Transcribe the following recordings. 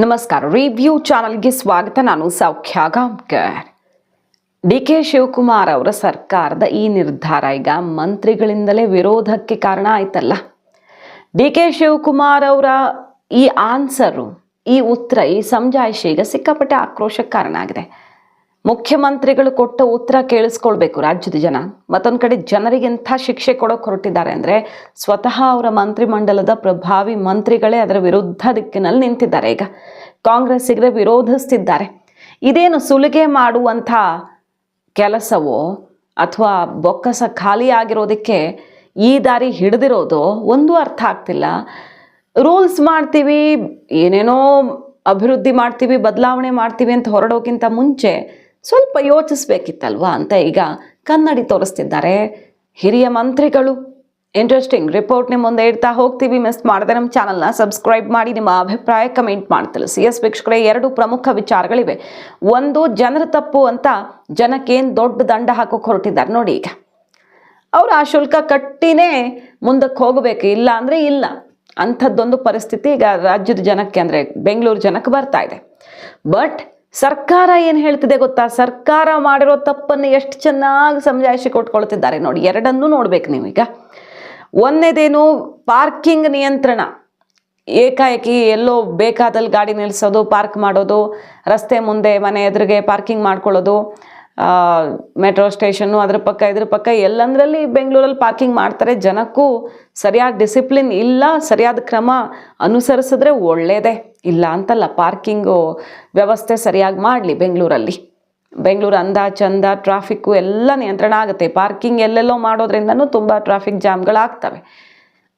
ನಮಸ್ಕಾರ. ರಿವ್ಯೂ ಚಾನಲ್ಗೆ ಸ್ವಾಗತ. ನಾನು ಸೌಖ್ಯ ಗಾಂವ್ಕರ್. ಡಿ.ಕೆ. ಶಿವಕುಮಾರ್ ಅವರ ಸರ್ಕಾರದ ಈ ನಿರ್ಧಾರ ಈಗ ಮಂತ್ರಿಗಳಿಂದಲೇ ವಿರೋಧಕ್ಕೆ ಕಾರಣ ಆಯ್ತಲ್ಲ. ಡಿ.ಕೆ. ಶಿವಕುಮಾರ್ ಅವರ ಈ ಆನ್ಸರು, ಈ ಉತ್ತರ, ಈ ಸಮಜಾಯಿಷಿ ಈಗ ಸಿಕ್ಕಾಪಟ್ಟೆ ಆಕ್ರೋಶಕ್ಕೆ ಕಾರಣ ಆಗಿದೆ. ಮುಖ್ಯಮಂತ್ರಿಗಳು ಕೊಟ್ಟ ಉತ್ತರ ಕೇಳಿಸ್ಕೊಳ್ಬೇಕು ರಾಜ್ಯದ ಜನ. ಮತ್ತೊಂದು ಕಡೆ ಜನರಿಗೆ ಎಂಥ ಶಿಕ್ಷೆ ಕೊಡೋಕೆ ಹೊರಟಿದ್ದಾರೆ ಅಂದರೆ ಸ್ವತಃ ಅವರ ಮಂತ್ರಿಮಂಡಲದ ಪ್ರಭಾವಿ ಮಂತ್ರಿಗಳೇ ಅದರ ವಿರುದ್ಧ ದಿಕ್ಕಿನಲ್ಲಿ ನಿಂತಿದ್ದಾರೆ. ಈಗ ಕಾಂಗ್ರೆಸ್ಸಿಗರೇ ವಿರೋಧಿಸ್ತಿದ್ದಾರೆ. ಇದೇನು ಸುಲಿಗೆ ಮಾಡುವಂಥ ಕೆಲಸವೋ ಅಥವಾ ಬೊಕ್ಕಸ ಖಾಲಿ ಆಗಿರೋದಕ್ಕೆ ಈ ದಾರಿ ಹಿಡಿದಿರೋದು ಒಂದು ಅರ್ಥ ಆಗ್ತಿಲ್ಲ. ರೂಲ್ಸ್ ಮಾಡ್ತೀವಿ, ಏನೇನೋ ಅಭಿವೃದ್ಧಿ ಮಾಡ್ತೀವಿ, ಬದಲಾವಣೆ ಮಾಡ್ತೀವಿ ಅಂತ ಹೊರಡೋಕ್ಕಿಂತ ಮುಂಚೆ ಸ್ವಲ್ಪ ಯೋಚಿಸ್ಬೇಕಿತ್ತಲ್ವಾ ಅಂತ ಈಗ ಕನ್ನಡಿ ತೋರಿಸ್ತಿದ್ದಾರೆ ಹಿರಿಯ ಮಂತ್ರಿಗಳು. ಇಂಟ್ರೆಸ್ಟಿಂಗ್ ರಿಪೋರ್ಟ್ ನಿಮ್ಮ ಮುಂದೆ ಇಡ್ತಾ ಹೋಗ್ತೀವಿ. ಮಿಸ್ ಮಾಡದೆ ನಮ್ಮ ಚಾನಲ್ನ ಸಬ್ಸ್ಕ್ರೈಬ್ ಮಾಡಿ, ನಿಮ್ಮ ಅಭಿಪ್ರಾಯ ಕಮೆಂಟ್ ಮಾಡಿ ತಿಳಿಸಿ. ಎಸ್ ವೀಕ್ಷಕರೇ, ಎರಡು ಪ್ರಮುಖ ವಿಚಾರಗಳಿವೆ. ಒಂದು, ಜನರ ತಪ್ಪು ಅಂತ ಜನಕ್ಕೇನು ದೊಡ್ಡ ದಂಡ ಹಾಕೋಕೆ ಹೊರಟಿದ್ದಾರೆ ನೋಡಿ. ಈಗ ಅವರು ಆ ಶುಲ್ಕ ಕಟ್ಟಿನೇ ಮುಂದಕ್ಕೆ ಹೋಗಬೇಕು, ಇಲ್ಲ ಅಂದರೆ ಇಲ್ಲ ಅಂಥದ್ದೊಂದು ಪರಿಸ್ಥಿತಿ ಈಗ ರಾಜ್ಯದ ಜನಕ್ಕೆ, ಅಂದರೆ ಬೆಂಗಳೂರು ಜನಕ್ಕೆ ಬರ್ತಾ ಇದೆ. ಬಟ್ ಸರ್ಕಾರ ಏನು ಹೇಳ್ತಿದೆ ಗೊತ್ತಾ? ಸರ್ಕಾರ ಮಾಡಿರೋ ತಪ್ಪನ್ನು ಎಷ್ಟು ಚೆನ್ನಾಗಿ ಸಮಜಾಯಿಷಿ ಕೊಟ್ಕೊಳ್ತಿದ್ದಾರೆ ನೋಡಿ. ಎರಡನ್ನೂ ನೋಡ್ಬೇಕು ನೀವೀಗ. ಒಂದನೇದೇನು, ಪಾರ್ಕಿಂಗ್ ನಿಯಂತ್ರಣ. ಏಕಾಏಕಿ ಎಲ್ಲೋ ಬೇಕಾದಲ್ಲಿ ಗಾಡಿ ನಿಲ್ಲಿಸೋದು, ಪಾರ್ಕ್ ಮಾಡೋದು, ರಸ್ತೆ ಮುಂದೆ ಮನೆ ಎದುರಿಗೆ ಪಾರ್ಕಿಂಗ್ ಮಾಡ್ಕೊಳ್ಳೋದು, ಮೆಟ್ರೋ ಸ್ಟೇಷನ್ನು ಅದ್ರ ಪಕ್ಕ ಇದ್ರ ಪಕ್ಕ ಎಲ್ಲಂದ್ರಲ್ಲಿ ಬೆಂಗಳೂರಲ್ಲಿ ಪಾರ್ಕಿಂಗ್ ಮಾಡ್ತಾರೆ. ಜನಕ್ಕೂ ಸರಿಯಾದ ಡಿಸಿಪ್ಲಿನ್ ಇಲ್ಲ, ಸರಿಯಾದ ಕ್ರಮ ಅನುಸರಿಸಿದ್ರೆ ಒಳ್ಳೆಯದೇ, ಇಲ್ಲ ಅಂತಲ್ಲ. ಪಾರ್ಕಿಂಗು ವ್ಯವಸ್ಥೆ ಸರಿಯಾಗಿ ಮಾಡಲಿ ಬೆಂಗಳೂರಲ್ಲಿ. ಬೆಂಗಳೂರು ಅಂದ ಚಂದ, ಟ್ರಾಫಿಕ್ಕು ಎಲ್ಲ ನಿಯಂತ್ರಣ ಆಗುತ್ತೆ. ಪಾರ್ಕಿಂಗ್ ಎಲ್ಲೆಲ್ಲೋ ಮಾಡೋದ್ರಿಂದನೂ ತುಂಬ ಟ್ರಾಫಿಕ್ ಜಾಮ್ಗಳಾಗ್ತವೆ.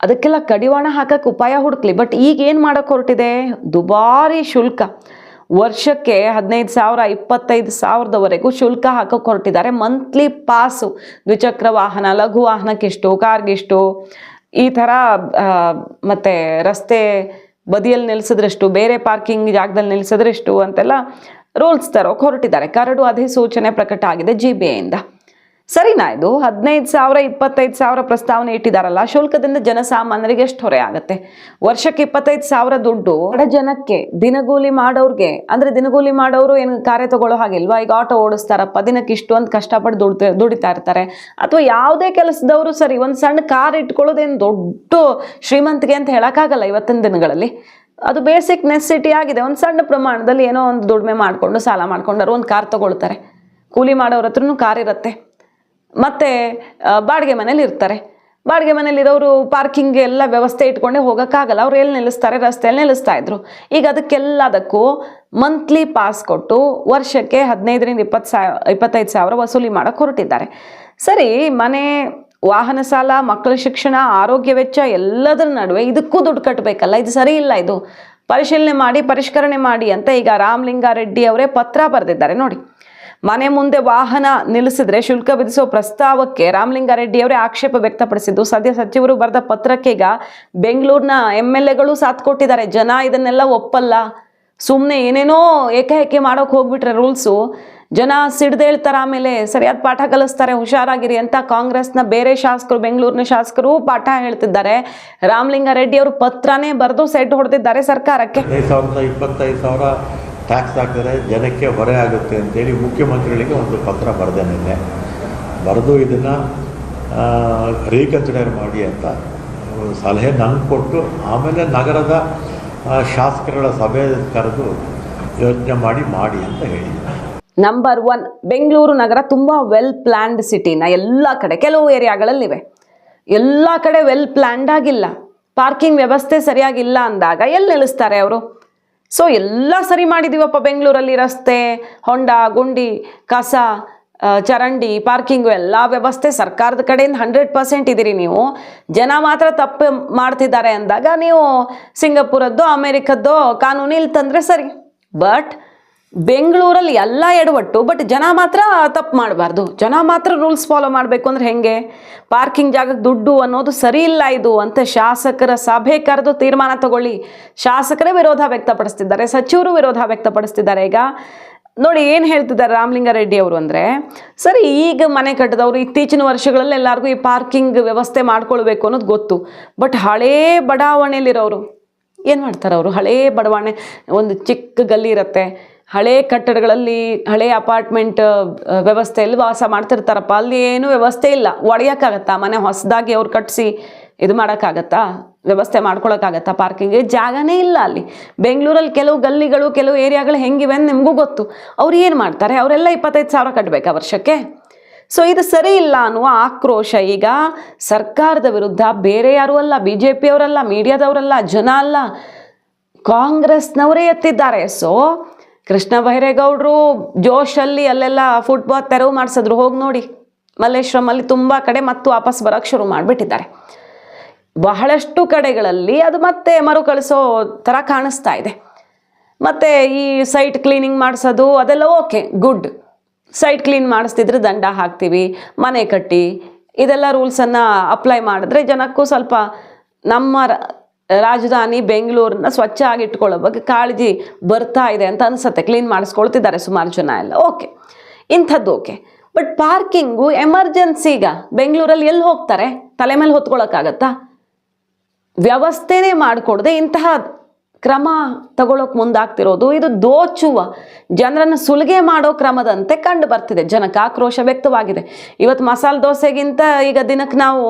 ಅದಕ್ಕೆಲ್ಲ ಕಡಿವಾಣ ಹಾಕಕ್ಕೆ ಉಪಾಯ ಹುಡುಕ್ಲಿ. ಬಟ್ ಈಗ ಏನು ಮಾಡೋಕ್ಕೆ ಹೊರಟಿದೆ? ದುಬಾರಿ ಶುಲ್ಕ. ವರ್ಷಕ್ಕೆ 15,000 25,000ದವರೆಗೂ ಶುಲ್ಕ ಹಾಕೋಕೆ ಹೊರಟಿದ್ದಾರೆ. ಮಂತ್ಲಿ ಪಾಸು, ದ್ವಿಚಕ್ರ ವಾಹನ, ಲಘು ವಾಹನಕ್ಕಿಷ್ಟು, ಕಾರ್ಗಿಷ್ಟು, ಈ ಥರ. ಮತ್ತು ರಸ್ತೆ ಬದಿಯಲ್ಲಿ ನಿಲ್ಲಿಸಿದ್ರೆಷ್ಟು, ಬೇರೆ ಪಾರ್ಕಿಂಗ್ ಜಾಗದಲ್ಲಿ ನಿಲ್ಲಿಸಿದ್ರೆಷ್ಟು ಅಂತೆಲ್ಲ ರೂಲ್ಸ್ ತರೋಕೆ ಹೊರಟಿದ್ದಾರೆ. ಕರಡು ಅಧಿಸೂಚನೆ ಪ್ರಕಟ ಆಗಿದೆ GBAಯಿಂದ. ಸರಿನಾ ಇದು? 15,000 25,000 ಪ್ರಸ್ತಾವನೆ ಇಟ್ಟಿದ್ದಾರಲ್ಲ. ಶುಲ್ಕದಿಂದ ಜನಸಾಮಾನ್ಯರಿಗೆ ಎಷ್ಟು ಹೊರೆ ಆಗುತ್ತೆ? ವರ್ಷಕ್ಕೆ 25,000 ದುಡ್ಡು ಬಡ ಜನಕ್ಕೆ, ದಿನಗೂಲಿ ಮಾಡೋರಿಗೆ. ಅಂದರೆ ದಿನಗೂಲಿ ಮಾಡೋರು ಏನು ಕಾರ್ಯ ತಗೊಳ್ಳೋ ಹಾಗಿಲ್ವಾ? ಈಗ ಆಟೋ ಓಡಿಸ್ತಾರಪ್ಪ, ದಿನಕ್ಕೆ ಇಷ್ಟು ಅಂತ ಕಷ್ಟಪಟ್ಟು ದುಡಿತಾ ಇರ್ತಾರೆ. ಅಥವಾ ಯಾವುದೇ ಕೆಲಸದವರು ಸರಿ, ಒಂದು ಸಣ್ಣ ಕಾರ್ ಇಟ್ಕೊಳ್ಳೋದೇನು ದೊಡ್ಡ ಶ್ರೀಮಂತಿಗೆ ಅಂತ ಹೇಳೋಕ್ಕಾಗಲ್ಲ ಇವತ್ತಿನ ದಿನಗಳಲ್ಲಿ. ಅದು ಬೇಸಿಕ್ ನೆಸೆಸಿಟಿ ಆಗಿದೆ. ಒಂದು ಸಣ್ಣ ಪ್ರಮಾಣದಲ್ಲಿ ಏನೋ ಒಂದು ದುಡಿಮೆ ಮಾಡಿಕೊಂಡು ಸಾಲ ಮಾಡ್ಕೊಂಡರು ಒಂದು ಕಾರ್ ತಗೊಳ್ತಾರೆ. ಕೂಲಿ ಮಾಡೋರ ಹತ್ರನೂ ಕಾರ್ ಇರುತ್ತೆ. ಮತ್ತು ಬಾಡಿಗೆ ಮನೇಲಿ ಇರ್ತಾರೆ. ಬಾಡಿಗೆ ಮನೇಲಿರೋರು ಪಾರ್ಕಿಂಗ್ ಎಲ್ಲ ವ್ಯವಸ್ಥೆ ಇಟ್ಕೊಂಡೇ ಹೋಗೋಕ್ಕಾಗಲ್ಲ. ಅವ್ರು ಎಲ್ಲಿ ನಿಲ್ಲಿಸ್ತಾರೆ? ರಸ್ತೆಯಲ್ಲಿ ನಿಲ್ಲಿಸ್ತಾ ಇದ್ರು. ಈಗ ಅದಕ್ಕೆಲ್ಲದಕ್ಕೂ ಮಂತ್ಲಿ ಪಾಸ್ ಕೊಟ್ಟು ವರ್ಷಕ್ಕೆ 15,000 25,000 ವಸೂಲಿ ಮಾಡೋಕ್ಕೆ ಹೊರಟಿದ್ದಾರೆ. ಸರಿ, ಮನೆ, ವಾಹನ ಸಾಲ, ಮಕ್ಕಳ ಶಿಕ್ಷಣ, ಆರೋಗ್ಯ ವೆಚ್ಚ ಎಲ್ಲದರ ನಡುವೆ ಇದಕ್ಕೂ ದುಡ್ಡು ಕಟ್ಟಬೇಕಲ್ಲ. ಇದು ಸರಿ ಇಲ್ಲ. ಇದು ಪರಿಶೀಲನೆ ಮಾಡಿ, ಪರಿಷ್ಕರಣೆ ಮಾಡಿ ಅಂತ ಈಗ ರಾಮಲಿಂಗಾರೆಡ್ಡಿ ಅವರೇ ಪತ್ರ ಬರೆದಿದ್ದಾರೆ ನೋಡಿ. ಮನೆ ಮುಂದೆ ವಾಹನ ನಿಲ್ಲಿಸಿದ್ರೆ ಶುಲ್ಕ ವಿಧಿಸೋ ಪ್ರಸ್ತಾವಕ್ಕೆ ರಾಮಲಿಂಗಾರೆಡ್ಡಿ ಅವರೇ ಆಕ್ಷೇಪ ವ್ಯಕ್ತಪಡಿಸಿದ್ದು. ಸದ್ಯ ಸಚಿವರು ಬರೆದ ಪತ್ರಕ್ಕೆ ಈಗ ಬೆಂಗಳೂರಿನ MLAಗಳು ಸಾಥ್ ಕೊಟ್ಟಿದ್ದಾರೆ. ಜನ ಇದನ್ನೆಲ್ಲ ಒಪ್ಪಲ್ಲ. ಸುಮ್ಮನೆ ಏನೇನೋ ಏಕಾಏಕಿ ಮಾಡೋಕೆ ಹೋಗ್ಬಿಟ್ರೆ ರೂಲ್ಸು, ಜನ ಸಿಡ್ದೇಳ್ತಾರೆ, ಆಮೇಲೆ ಸರಿಯಾದ ಪಾಠ ಕಲಿಸ್ತಾರೆ, ಹುಷಾರಾಗಿರಿ ಅಂತ ಕಾಂಗ್ರೆಸ್ನ ಬೇರೆ ಶಾಸಕರು, ಬೆಂಗಳೂರಿನ ಶಾಸಕರು ಪಾಠ ಹೇಳ್ತಿದ್ದಾರೆ. ರಾಮಲಿಂಗಾರೆಡ್ಡಿ ಅವರು ಪತ್ರನೇ ಬರೆದು ಸೆಟ್ ಹೊಡೆದಿದ್ದಾರೆ ಸರ್ಕಾರಕ್ಕೆ. 25,000 ಟ್ಯಾಕ್ಸ್ ಹಾಕಿದ್ರೆ ಜನಕ್ಕೆ ಹೊರೆ ಆಗುತ್ತೆ ಅಂತೇಳಿ ಮುಖ್ಯಮಂತ್ರಿಗಳಿಗೆ ಒಂದು ಪತ್ರ ಬರೆದೇನೆ ಬರೆದು ಇದನ್ನು ರೀಕನ್ಸಿಡರ್ ಮಾಡಿ ಅಂತ ಸಲಹೆ ನಂಗೆ ಕೊಟ್ಟು, ಆಮೇಲೆ ನಗರದ ಶಾಸಕರುಗಳ ಸಭೆ ಕರೆದು ಯೋಚನೆ ಮಾಡಿ ಅಂತ ಹೇಳಿ. ನಂಬರ್ 1, ಬೆಂಗಳೂರು ನಗರ ತುಂಬ ವೆಲ್ ಪ್ಲ್ಯಾನ್ಡ್ ಸಿಟಿನ ಎಲ್ಲ ಕಡೆ. ಕೆಲವು ಏರಿಯಾಗಳಲ್ಲಿವೆ, ಎಲ್ಲ ಕಡೆ ವೆಲ್ ಪ್ಲ್ಯಾನ್ಡ್ ಆಗಿಲ್ಲ. ಪಾರ್ಕಿಂಗ್ ವ್ಯವಸ್ಥೆ ಸರಿಯಾಗಿಲ್ಲ ಅಂದಾಗ ಎಲ್ಲಿ ನಿಲ್ಲಿಸ್ತಾರೆ ಅವರು? ಸೊ ಎಲ್ಲ ಸರಿ ಮಾಡಿದ್ದೀವಪ್ಪ ಬೆಂಗಳೂರಲ್ಲಿ. ರಸ್ತೆ, ಹೊಂಡ, ಗುಂಡಿ, ಕಸ, ಚರಂಡಿ, ಪಾರ್ಕಿಂಗು ಎಲ್ಲ ವ್ಯವಸ್ಥೆ ಸರ್ಕಾರದ ಕಡೆಯಿಂದ 100% ಇದ್ದೀರಿ ನೀವು. ಜನ ಮಾತ್ರ ತಪ್ಪು ಮಾಡ್ತಿದ್ದಾರೆ ಅಂದಾಗ ನೀವು ಸಿಂಗಾಪುರದ್ದು, ಅಮೇರಿಕದ್ದು ಕಾನೂನು ಇಲ್ಲಿ ತಂದರೆ ಸರಿ. ಬಟ್ ಬೆಂಗಳೂರಲ್ಲಿ ಎಲ್ಲ ಎಡವಟ್ಟು, ಬಟ್ ಜನ ಮಾತ್ರ ತಪ್ಪು ಮಾಡಬಾರ್ದು. ಜನ ಮಾತ್ರ ರೂಲ್ಸ್ ಫಾಲೋ ಮಾಡಬೇಕು ಅಂದ್ರೆ ಹೆಂಗೆ? ಪಾರ್ಕಿಂಗ್ ಜಾಗಕ್ಕೆ ದುಡ್ಡು ಅನ್ನೋದು ಸರಿ ಇಲ್ಲ ಇದು ಅಂತ ಶಾಸಕರ ಸಭೆ ಕರೆದು ತೀರ್ಮಾನ ತಗೊಳ್ಳಿ. ಶಾಸಕರೇ ವಿರೋಧ ವ್ಯಕ್ತಪಡಿಸ್ತಿದ್ದಾರೆ, ಸಚಿವರು ವಿರೋಧ ವ್ಯಕ್ತಪಡಿಸ್ತಿದ್ದಾರೆ. ಈಗ ನೋಡಿ ಏನು ಹೇಳ್ತಿದ್ದಾರೆ ರಾಮಲಿಂಗಾರೆಡ್ಡಿ ಅವರು ಅಂದರೆ, ಸರಿ ಈಗ ಮನೆ ಕಟ್ಟಿದವರು ಇತ್ತೀಚಿನ ವರ್ಷಗಳಲ್ಲಿ ಎಲ್ಲರಿಗೂ ಈ ಪಾರ್ಕಿಂಗ್ ವ್ಯವಸ್ಥೆ ಮಾಡ್ಕೊಳ್ಬೇಕು ಅನ್ನೋದು ಗೊತ್ತು. ಬಟ್ ಹಳೇ ಬಡಾವಣೆಯಲ್ಲಿರೋರು ಏನು ಮಾಡ್ತಾರೆ ಅವರು? ಹಳೇ ಬಡಾವಣೆ, ಒಂದು ಚಿಕ್ಕ ಗಲ್ಲಿ ಇರುತ್ತೆ, ಹಳೇ ಕಟ್ಟಡಗಳಲ್ಲಿ ಹಳೇ ಅಪಾರ್ಟ್ಮೆಂಟ್ ವ್ಯವಸ್ಥೆಯಲ್ಲಿ ವಾಸ ಮಾಡ್ತಿರ್ತಾರಪ್ಪ. ಅಲ್ಲಿ ಏನೂ ವ್ಯವಸ್ಥೆ ಇಲ್ಲ. ಒಡೆಯೋಕ್ಕಾಗತ್ತಾ ಮನೆ? ಹೊಸದಾಗಿ ಅವ್ರು ಕಟ್ಟಿಸಿ ಇದು ಮಾಡೋಕ್ಕಾಗತ್ತಾ? ವ್ಯವಸ್ಥೆ ಮಾಡ್ಕೊಳಕ್ಕಾಗತ್ತಾ? ಪಾರ್ಕಿಂಗ್ಗೆ ಜಾಗನೇ ಇಲ್ಲ ಅಲ್ಲಿ. ಬೆಂಗಳೂರಲ್ಲಿ ಕೆಲವು ಗಲ್ಲಿಗಳು, ಕೆಲವು ಏರಿಯಾಗಳು ಹೆಂಗಿವೆ ಅಂತ ನಿಮಗೂ ಗೊತ್ತು. ಅವ್ರು ಏನು ಮಾಡ್ತಾರೆ? ಅವರೆಲ್ಲ 25,000 ಕಟ್ಟಬೇಕಾ ವರ್ಷಕ್ಕೆ? ಸೊ ಇದು ಸರಿ ಇಲ್ಲ ಅನ್ನುವ ಆಕ್ರೋಶ ಈಗ ಸರ್ಕಾರದ ವಿರುದ್ಧ ಬೇರೆ ಯಾರೂ ಅಲ್ಲ, BJP ಅವರಲ್ಲ, ಮೀಡಿಯಾದವರಲ್ಲ, ಜನ ಅಲ್ಲ, ಕಾಂಗ್ರೆಸ್ನವರೇ ಎತ್ತಿದ್ದಾರೆ. ಸೊ ಕೃಷ್ಣ ಬೈರೇಗೌಡರು ಜೋಶಲ್ಲಿ ಅಲ್ಲೆಲ್ಲ ಫುಟ್ಪಾತ್ ತೆರವು ಮಾಡಿಸಿದ್ರು. ಹೋಗಿ ನೋಡಿ, ಮಲ್ಲೇಶ್ವರಮಲ್ಲಿ ತುಂಬ ಕಡೆ ಮತ್ತು ವಾಪಸ್ ಬರೋಕ್ಕೆ ಶುರು ಮಾಡಿಬಿಟ್ಟಿದ್ದಾರೆ. ಬಹಳಷ್ಟು ಕಡೆಗಳಲ್ಲಿ ಅದು ಮತ್ತೆ ಮರುಕಳಿಸೋ ಥರ ಕಾಣಿಸ್ತಾ ಇದೆ. ಮತ್ತು ಈ ಸೈಟ್ ಕ್ಲೀನಿಂಗ್ ಮಾಡಿಸೋದು ಅದೆಲ್ಲ ಓಕೆ, ಗುಡ್. ಸೈಟ್ ಕ್ಲೀನ್ ಮಾಡಿಸ್ತಿದ್ರೆ ದಂಡ ಹಾಕ್ತೀವಿ, ಮನೆ ಕಟ್ಟಿ ಇದೆಲ್ಲ ರೂಲ್ಸನ್ನು ಅಪ್ಲೈ ಮಾಡಿದ್ರೆ ಜನಕ್ಕೂ ಸ್ವಲ್ಪ ನಮ್ಮ ರಾಜಧಾನಿ ಬೆಂಗಳೂರನ್ನ ಸ್ವಚ್ಛ ಆಗಿಟ್ಕೊಳ್ಳೋ ಬಗ್ಗೆ ಕಾಳಜಿ ಬರ್ತಾ ಇದೆ ಅಂತ ಅನಿಸುತ್ತೆ. ಕ್ಲೀನ್ ಮಾಡಿಸ್ಕೊಳ್ತಿದ್ದಾರೆ ಸುಮಾರು ಜನ ಎಲ್ಲ, ಓಕೆ, ಇಂಥದ್ದು ಓಕೆ. ಬಟ್ ಪಾರ್ಕಿಂಗು ಎಮರ್ಜೆನ್ಸಿಗ ಬೆಂಗಳೂರಲ್ಲಿ ಎಲ್ಲಿ ಹೋಗ್ತಾರೆ? ತಲೆ ಮೇಲೆ ಹೊತ್ಕೊಳ್ಳೋಕ್ಕಾಗತ್ತಾ? ವ್ಯವಸ್ಥೆನೇ ಮಾಡಿಕೊಡದೆ ಇಂತಹ ಕ್ರಮ ತಗೊಳ್ಳೋಕೆ ಮುಂದಾಗ್ತಿರೋದು ಇದು ದೋಚುವ, ಜನರನ್ನು ಸುಲಿಗೆ ಮಾಡೋ ಕ್ರಮದಂತೆ ಕಂಡು ಬರ್ತಿದೆ. ಜನಕ್ಕೆ ಆಕ್ರೋಶ ವ್ಯಕ್ತವಾಗಿದೆ. ಇವತ್ತು ಮಸಾಲೆ ದೋಸೆಗಿಂತ ಈಗ ದಿನಕ್ಕೆ ನಾವು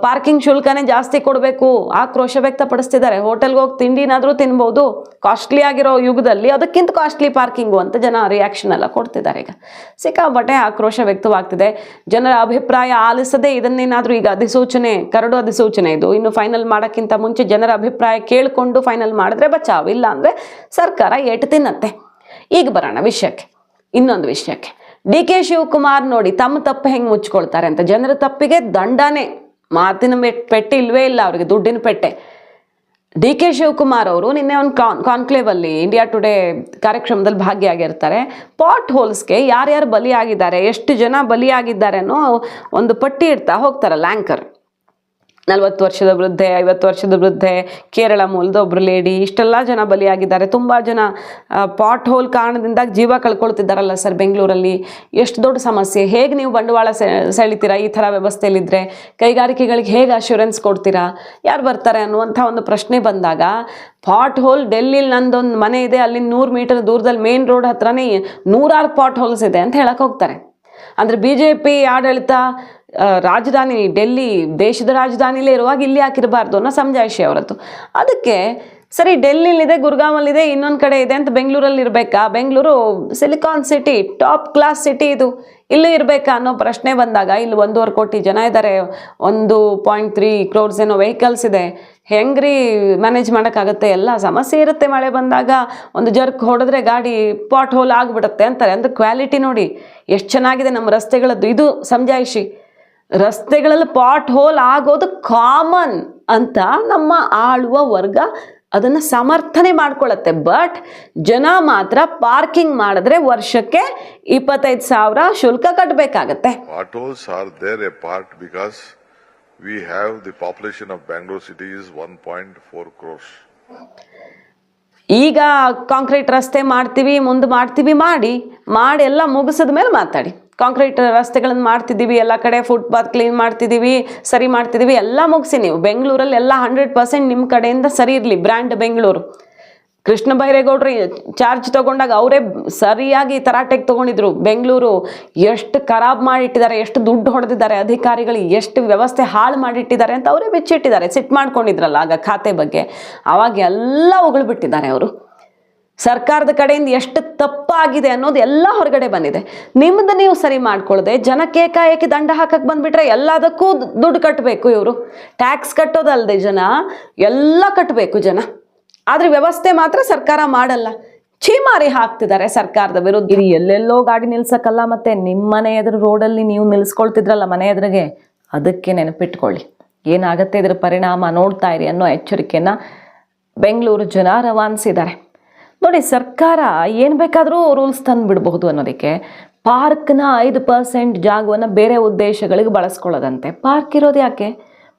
ಪಾರ್ಕಿಂಗ್ ಶುಲ್ಕನೇ ಜಾಸ್ತಿ ಕೊಡಬೇಕು, ಆಕ್ರೋಶ ವ್ಯಕ್ತಪಡಿಸ್ತಿದ್ದಾರೆ. ಹೋಟೆಲ್ಗೆ ಹೋಗಿ ತಿಂಡಿನಾದರೂ ತಿನ್ಬೋದು, ಕಾಸ್ಟ್ಲಿ ಆಗಿರೋ ಯುಗದಲ್ಲಿ ಅದಕ್ಕಿಂತ ಕಾಸ್ಟ್ಲಿ ಪಾರ್ಕಿಂಗು ಅಂತ ಜನ ರಿಯಾಕ್ಷನ್ ಎಲ್ಲ ಕೊಡ್ತಿದ್ದಾರೆ. ಈಗ ಸಿಕ್ಕಾಪಟ್ಟೆ ಆಕ್ರೋಶ ವ್ಯಕ್ತವಾಗ್ತಿದೆ. ಜನರ ಅಭಿಪ್ರಾಯ ಆಲಿಸದೆ ಇದನ್ನೇನಾದರೂ ಈಗ ಅಧಿಸೂಚನೆ, ಕರಡು ಅಧಿಸೂಚನೆ ಇದು, ಇನ್ನು ಫೈನಲ್ ಮಾಡೋಕ್ಕಿಂತ ಮುಂಚೆ ಜನರ ಅಭಿಪ್ರಾಯ ಕೇಳಿಕೊಂಡು ಫೈನಲ್ ಮಾಡಿದ್ರೆ ಬಚಾವ್, ಇಲ್ಲ ಅಂದರೆ ಸರ್ಕಾರ ಏಟು ತಿನ್ನತ್ತೆ. ಈಗ ಬರೋಣ ವಿಷಯಕ್ಕೆ, ಇನ್ನೊಂದು ವಿಷಯಕ್ಕೆ. DK ಶಿವಕುಮಾರ್ ನೋಡಿ ತಮ್ಮ ತಪ್ಪು ಹೆಂಗೆ ಮುಚ್ಕೊಳ್ತಾರೆ ಅಂತ. ಜನರ ತಪ್ಪಿಗೆ ದಂಡನೆ, ಮಾತಿನ ಪೆಟ್ಟೆ ಇಲ್ವೇ ಇಲ್ಲ ಅವರಿಗೆ, ದುಡ್ಡಿನ ಪೆಟ್ಟೆ. DK ಶಿವಕುಮಾರ್ ಅವರು ನಿನ್ನೆ ಒಂದು ಕಾನ್ಕ್ಲೇವಲ್ಲಿ ಇಂಡಿಯಾ ಟುಡೇ ಕಾರ್ಯಕ್ರಮದಲ್ಲಿ ಭಾಗಿಯಾಗಿರ್ತಾರೆ. ಪಾಟ್ ಹೋಲ್ಸ್ಗೆ ಯಾರ್ಯಾರು ಬಲಿಯಾಗಿದ್ದಾರೆ, ಎಷ್ಟು ಜನ ಬಲಿಯಾಗಿದ್ದಾರೆ ಅನ್ನೋ ಒಂದು ಪಟ್ಟಿ ಇಡ್ತಾ ಹೋಗ್ತಾರಲ್ಲ ಆ್ಯಂಕರ್. 40 ವರ್ಷದ ವೃದ್ಧೆ, 50 ವರ್ಷದ ವೃದ್ಧೆ, ಕೇರಳ ಮೂಲದ ಒಬ್ಬರು ಲೇಡಿ, ಇಷ್ಟೆಲ್ಲ ಜನ ಬಲಿಯಾಗಿದ್ದಾರೆ. ತುಂಬ ಜನ ಪಾಟ್ ಹೋಲ್ ಕಾರಣದಿಂದ ಜೀವ ಕಳ್ಕೊಳ್ತಿದ್ದಾರಲ್ಲ ಸರ್ ಬೆಂಗಳೂರಲ್ಲಿ. ಎಷ್ಟು ದೊಡ್ಡ ಸಮಸ್ಯೆ. ಹೇಗೆ ನೀವು ಬಂಡವಾಳ ಸೆಳಿತೀರಾ ಈ ಥರ ವ್ಯವಸ್ಥೆಯಲ್ಲಿದ್ದರೆ? ಕೈಗಾರಿಕೆಗಳಿಗೆ ಹೇಗೆ ಅಶ್ಯೂರೆನ್ಸ್ ಕೊಡ್ತೀರಾ? ಯಾರು ಬರ್ತಾರೆ ಅನ್ನುವಂಥ ಒಂದು ಪ್ರಶ್ನೆ ಬಂದಾಗ, ಪಾಟ್ ಹೋಲ್ ಡೆಲ್ಲಿಲಿ ನಂದೊಂದು ಮನೆ ಇದೆ, ಅಲ್ಲಿ 100 ಮೀಟರ್ ದೂರದಲ್ಲಿ ಮೇನ್ ರೋಡ್ ಹತ್ರನೇ 100 ಪಾಟ್ ಹೋಲ್ಸ್ ಇದೆ ಅಂತ ಹೇಳಕ್ಕೆ ಹೋಗ್ತಾರೆ. ಅಂದರೆ BJP ಆಡಳಿತ ರಾಜಧಾನಿ ಡೆಲ್ಲಿ, ದೇಶದ ರಾಜಧಾನಿಲೇ ಇರುವಾಗ ಇಲ್ಲಿ ಹಾಕಿರಬಾರ್ದು ಅನ್ನೋ ಸಮಜಾಯಿಷಿ ಅವರದ್ದು. ಅದಕ್ಕೆ ಸರಿ, ಡೆಲ್ಲಿಲಿದೆ, ಗುರ್ಗಾವಲ್ಲಿದೆ, ಇನ್ನೊಂದು ಕಡೆ ಇದೆ ಅಂತ ಬೆಂಗಳೂರಲ್ಲಿ ಇರಬೇಕಾ? Bengaluru silicon city, top class city, ಇದು ಇಲ್ಲೂ ಇರಬೇಕಾ ಅನ್ನೋ ಪ್ರಶ್ನೆ ಬಂದಾಗ, ಇಲ್ಲಿ 1.5 ಕೋಟಿ ಜನ ಇದ್ದಾರೆ, 1.3 crores ಏನೋ ವೆಹಿಕಲ್ಸ್ ಇದೆ, ಹೆಂಗ್ರಿ ಮ್ಯಾನೇಜ್ ಮಾಡೋಕ್ಕಾಗತ್ತೆ? ಎಲ್ಲ ಸಮಸ್ಯೆ ಇರುತ್ತೆ. ಮಳೆ ಬಂದಾಗ ಒಂದು ಜರ್ಕ್ ಹೊಡೆದ್ರೆ ಗಾಡಿ ಪಾಟ್ ಹೋಲ್ ಆಗಿಬಿಡುತ್ತೆ ಅಂತಾರೆ. ಅಂದರೆ ಕ್ವಾಲಿಟಿ ನೋಡಿ ಎಷ್ಟು ಚೆನ್ನಾಗಿದೆ ನಮ್ಮ ರಸ್ತೆಗಳದ್ದು. ಇದು ಸಮಜಾಯಿಷಿ. ರಸ್ತೆಗಳಲ್ಲಿ ಪಾಟ್ ಹೋಲ್ ಆಗೋದು ಕಾಮನ್ ಅಂತ ನಮ್ಮ ಆಳುವ ವರ್ಗ ಅದನ್ನು ಸಮರ್ಥನೆ ಮಾಡ್ಕೊಳ್ಳುತ್ತೆ. ಬಟ್ ಜನ ಮಾತ್ರ ಪಾರ್ಕಿಂಗ್ ಮಾಡಿದ್ರೆ ವರ್ಷಕ್ಕೆ 25,000 ಶುಲ್ಕ ಕಟ್ಟಬೇಕಾಗತ್ತೆ. Path holes are there a part because we have the population of Bangalore city is 1.4 crores. ಈಗ ಕಾಂಕ್ರೀಟ್ ರಸ್ತೆ ಮಾಡ್ತೀವಿ, ಮುಂದೆ ಮಾಡ್ತೀವಿ, ಮಾಡಿ ಎಲ್ಲ ಮುಗಿಸಿದ ಮೇಲೆ ಮಾತಾಡಿ. ಕಾಂಕ್ರೀಟ್ ರಸ್ತೆಗಳನ್ನು ಮಾಡ್ತಿದ್ದೀವಿ, ಎಲ್ಲ ಕಡೆ ಫುಟ್ಪಾತ್ ಕ್ಲೀನ್ ಮಾಡ್ತಿದ್ದೀವಿ, ಸರಿ ಮಾಡ್ತಿದ್ದೀವಿ, ಎಲ್ಲ ಮುಗಿಸಿ. ನೀವು ಬೆಂಗಳೂರಲ್ಲಿ ಎಲ್ಲ 100% ನಿಮ್ಮ ಕಡೆಯಿಂದ ಸರಿ ಇರಲಿ. ಬ್ರ್ಯಾಂಡ್ ಬೆಂಗಳೂರು. ಕೃಷ್ಣ ಬೈರೇಗೌಡರು ಚಾರ್ಜ್ ತೊಗೊಂಡಾಗ ಅವರೇ ಸರಿಯಾಗಿ ತರಾಟೆಗೆ ತೊಗೊಂಡಿದ್ರು. ಬೆಂಗಳೂರು ಎಷ್ಟು ಖರಾಬ್ ಮಾಡಿಟ್ಟಿದ್ದಾರೆ, ಎಷ್ಟು ದುಡ್ಡು ಹೊಡೆದಿದ್ದಾರೆ ಅಧಿಕಾರಿಗಳು, ಎಷ್ಟು ವ್ಯವಸ್ಥೆ ಹಾಳು ಮಾಡಿಟ್ಟಿದ್ದಾರೆ ಅಂತ ಅವರೇ ಬಿಚ್ಚಿಟ್ಟಿದ್ದಾರೆ. ಸಿಟ್ಟು ಮಾಡ್ಕೊಂಡಿದ್ರಲ್ಲ ಆಗ ಖಾತೆ ಬಗ್ಗೆ, ಆವಾಗ ಎಲ್ಲ ಉಗುಳ್ಬಿಟ್ಟಿದ್ದಾರೆ ಅವರು. ಸರ್ಕಾರದ ಕಡೆಯಿಂದ ಎಷ್ಟು ತಪ್ಪಾಗಿದೆ ಅನ್ನೋದು ಎಲ್ಲ ಹೊರಗಡೆ ಬಂದಿದೆ. ನಿಮ್ಮದು ನೀವು ಸರಿ ಮಾಡ್ಕೊಳ್ಳದೆ ಜನಕ್ಕೆ ಏಕಾಏಕಿ ದಂಡ ಹಾಕಕ್ಕೆ ಬಂದುಬಿಟ್ರೆ ಎಲ್ಲದಕ್ಕೂ ದುಡ್ಡು ಕಟ್ಟಬೇಕು ಇವರು. ಟ್ಯಾಕ್ಸ್ ಕಟ್ಟೋದಲ್ಲದೆ ಜನ ಎಲ್ಲ ಕಟ್ಟಬೇಕು ಜನ. ಆದರೆ ವ್ಯವಸ್ಥೆ ಮಾತ್ರ ಸರ್ಕಾರ ಮಾಡಲ್ಲ. ಛೀಮಾರಿ ಹಾಕ್ತಿದ್ದಾರೆ ಸರ್ಕಾರದ ವಿರುದ್ಧ. ಇದು ಎಲ್ಲೆಲ್ಲೋ ಗಾಡಿ ನಿಲ್ಸಕ್ಕಲ್ಲ, ಮತ್ತೆ ನಿಮ್ಮ ಮನೆ ಎದುರು ರೋಡಲ್ಲಿ ನೀವು ನಿಲ್ಲಿಸ್ಕೊಳ್ತಿದ್ರಲ್ಲ ಮನೆ ಎದುರಿಗೆ, ಅದಕ್ಕೆ ನೆನಪಿಟ್ಕೊಳ್ಳಿ. ಏನಾಗುತ್ತೆ ಇದರ ಪರಿಣಾಮ ನೋಡ್ತಾ ಇರಿ ಅನ್ನೋ ಎಚ್ಚರಿಕೆಯನ್ನು ಬೆಂಗಳೂರು ಜನ ರವಾನಿಸಿದ್ದಾರೆ. ನೋಡಿ, ಸರ್ಕಾರ ಏನು ಬೇಕಾದರೂ ರೂಲ್ಸ್ ತಂದು ಬಿಡಬಹುದು ಅನ್ನೋದಕ್ಕೆ. ಪಾರ್ಕ್ನ 5% ಜಾಗವನ್ನು ಬೇರೆ ಉದ್ದೇಶಗಳಿಗೆ ಬಳಸ್ಕೊಳ್ಳೋದಂತೆ. ಪಾರ್ಕ್ ಇರೋದು ಯಾಕೆ?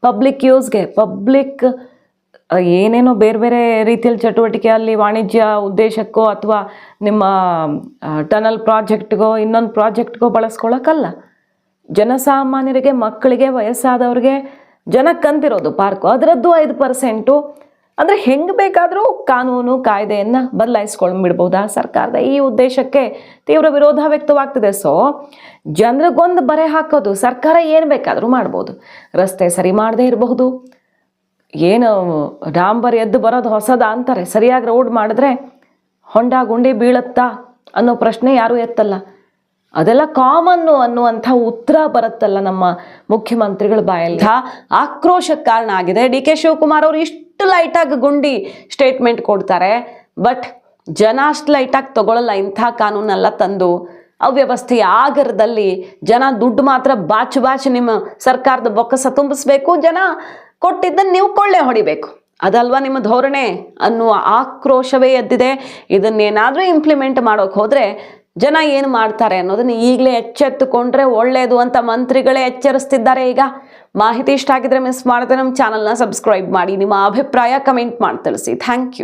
ಪಬ್ಲಿಕ್ ಯೂಸ್ಗೆ. ಪಬ್ಲಿಕ್ ಏನೇನೋ ಬೇರೆ ಬೇರೆ ರೀತಿಯಲ್ಲಿ ಚಟುವಟಿಕೆ, ಅಲ್ಲಿ ವಾಣಿಜ್ಯ ಉದ್ದೇಶಕ್ಕೋ ಅಥವಾ ನಿಮ್ಮ ಟನಲ್ ಪ್ರಾಜೆಕ್ಟ್ಗೋ ಇನ್ನೊಂದು ಪ್ರಾಜೆಕ್ಟ್ಗೋ ಬಳಸ್ಕೊಳ್ಳೋಕ್ಕಲ್ಲ. ಜನಸಾಮಾನ್ಯರಿಗೆ, ಮಕ್ಕಳಿಗೆ, ವಯಸ್ಸಾದವ್ರಿಗೆ ಜನಕ್ಕಂತಿರೋದು ಪಾರ್ಕು. ಅದರದ್ದು 5% ಅಂದರೆ ಹೆಂಗೆ ಬೇಕಾದರೂ ಕಾನೂನು ಕಾಯ್ದೆಯನ್ನು ಬದಲಾಯಿಸ್ಕೊಂಡ್ಬಿಡ್ಬೋದಾ ಸರ್ಕಾರದ ಈ ಉದ್ದೇಶಕ್ಕೆ ತೀವ್ರ ವಿರೋಧ ವ್ಯಕ್ತವಾಗ್ತಿದೆ. ಸೊ ಜನರಿಗೊಂದು ಬರೆ ಹಾಕೋದು, ಸರ್ಕಾರ ಏನು ಬೇಕಾದರೂ ಮಾಡ್ಬೋದು. ರಸ್ತೆ ಸರಿ ಮಾಡದೇ ಇರಬಹುದು, ಏನು ಡಾಂಬರ್ ಎದ್ದು ಬರೋದು ಹೊಸದ ಅಂತಾರೆ, ಸರಿಯಾಗಿ ರೋಡ್ ಮಾಡಿದ್ರೆ ಹೊಂಡ ಗುಂಡಿ ಬೀಳತ್ತಾ ಅನ್ನೋ ಪ್ರಶ್ನೆ ಯಾರೂ ಎತ್ತಲ್ಲ. ಅದೆಲ್ಲ ಕಾಮನ್ನು ಅನ್ನುವಂಥ ಉತ್ತರ ಬರುತ್ತಲ್ಲ ನಮ್ಮ ಮುಖ್ಯಮಂತ್ರಿಗಳ ಬಾಯಲ್ಲಿ. ಆಕ್ರೋಶಕ್ಕೆ ಕಾರಣ ಆಗಿದೆ. DK ಶಿವಕುಮಾರ್ ಅವರು ಇಷ್ಟು ಲೈಟಾಗಿ ಗುಂಡಿ ಸ್ಟೇಟ್ಮೆಂಟ್ ಕೊಡ್ತಾರೆ, ಬಟ್ ಜನ ಅಷ್ಟು ಲೈಟಾಗಿ ತಗೊಳ್ಳಲ್ಲ. ಇಂಥ ಕಾನೂನೆಲ್ಲ ತಂದು ಅವ್ಯವಸ್ಥೆಯ ಆಗರದಲ್ಲಿ ಜನ ದುಡ್ಡು ಮಾತ್ರ ಬಾಚು ನಿಮ್ಮ ಸರ್ಕಾರದ ಬೊಕ್ಕಸ ತುಂಬಿಸ್ಬೇಕು, ಜನ ಕೊಟ್ಟಿದ್ದನ್ನು ನೀವು ಕೊಳ್ಳೆ ಹೊಡಿಬೇಕು, ಅದಲ್ವಾ ನಿಮ್ಮ ಧೋರಣೆ ಅನ್ನುವ ಆಕ್ರೋಶವೇ ಎದ್ದಿದೆ. ಇದನ್ನೇನಾದರೂ ಇಂಪ್ಲಿಮೆಂಟ್ ಮಾಡೋಕೆ ಹೋದರೆ ಜನ ಏನು ಮಾಡ್ತಾರೆ ಅನ್ನೋದನ್ನ ಈಗಲೇ ಎಚ್ಚೆತ್ತುಕೊಂಡ್ರೆ ಒಳ್ಳೆಯದು ಅಂತ ಮಂತ್ರಿಗಳೇ ಎಚ್ಚರಿಸ್ತಿದ್ದಾರೆ. ಈಗ ಮಾಹಿತಿ ಇಷ್ಟ ಆಗಿದ್ರೆ ಮಿಸ್ ಮಾಡದೆ ನಮ್ಮ ಚಾನಲ್ನ ಸಬ್ಸ್ಕ್ರೈಬ್ ಮಾಡಿ, ನಿಮ್ಮ ಅಭಿಪ್ರಾಯ ಕಮೆಂಟ್ ಮಾಡಿ ತಿಳಿಸಿ. Thank you.